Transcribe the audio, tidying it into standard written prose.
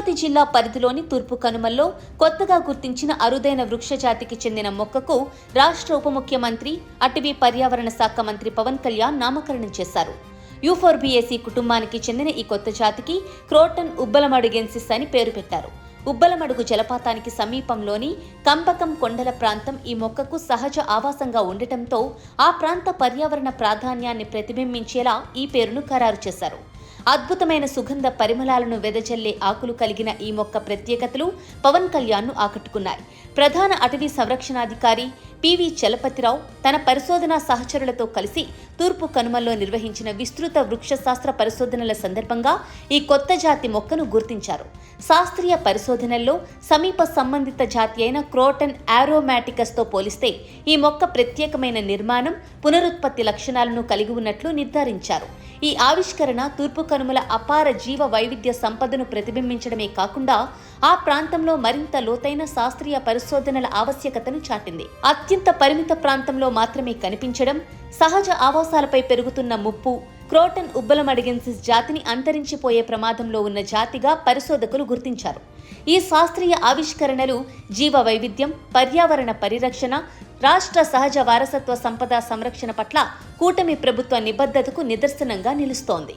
తిరుపతి జిల్లా పరిధిలోని తూర్పు కనుమల్లో కొత్తగా గుర్తించిన అరుదైన వృక్షజాతికి చెందిన మొక్కకు రాష్ట్ర ఉప ముఖ్యమంత్రి అటవీ పర్యావరణ శాఖ మంత్రి పవన్ కళ్యాణ్ నామకరణం చేశారు. యూఫోర్బియేసి కుటుంబానికి చెందిన ఈ కొత్త జాతికి క్రోటన్ ఉబ్బలమడుగెన్సిస్ అని పేరు పెట్టారు. ఉబ్బలమడుగు జలపాతానికి సమీపంలోని కంపకం కొండల ప్రాంతం ఈ మొక్కకు సహజ ఆవాసంగా ఉండటంతో ఆ ప్రాంత పర్యావరణ ప్రాధాన్యాన్ని ప్రతిబింబించేలా ఈ పేరును ఖరారు చేశారు. అద్భుతమైన సుగంధ పరిమళాలను వెదజల్లే ఆకులు కలిగిన ఈ మొక్క ప్రత్యేకతలు పవన్ కళ్యాణ్ను ఆకట్టుకున్నాయి. ప్రధాన అటవీ సంరక్షణాధికారి పివి చలపతిరావు తన పరిశోధనా సహచరులతో కలిసి తూర్పు కనుమల్లో నిర్వహించిన విస్తృత వృక్షశాస్త్ర పరిశోధనల సందర్భంగా ఈ కొత్త జాతి మొక్కను గుర్తించారు. శాస్త్రీయ పరిశోధనల్లో సమీప సంబంధిత జాతి అయిన క్రోటన్ ఆరోమాటికస్తో పోలిస్తే ఈ మొక్క ప్రత్యేకమైన నిర్మాణం, పునరుత్పత్తి లక్షణాలను కలిగి ఉన్నట్లు నిర్ధారించారు. ఈ ఆవిష్కరణ తూర్పు కనుమల అపార జీవ వైవిధ్య సంపదను ప్రతిబింబించడమే కాకుండా ఆ ప్రాంతంలో మరింత లోతైన శాస్త్రీయ పరిశోధనల ఆవశ్యకతను చాటింది. అత్యంత పరిమిత ప్రాంతంలో మాత్రమే కనిపించడం, సహజ ఆవాసాలపై పెరుగుతున్న ముప్పు, క్రోటన్ ఉబ్బలమడుగెన్సిస్ జాతిని అంతరించిపోయే ప్రమాదంలో ఉన్న జాతిగా పరిశోధకులు గుర్తించారు. ఈ శాస్త్రీయ ఆవిష్కరణలు జీవ వైవిధ్యం, పర్యావరణ పరిరక్షణ, రాష్ట్ర సహజ వారసత్వ సంపద సంరక్షణ పట్ల కూటమి ప్రభుత్వ నిబద్ధతకు నిదర్శనంగా నిలుస్తోంది.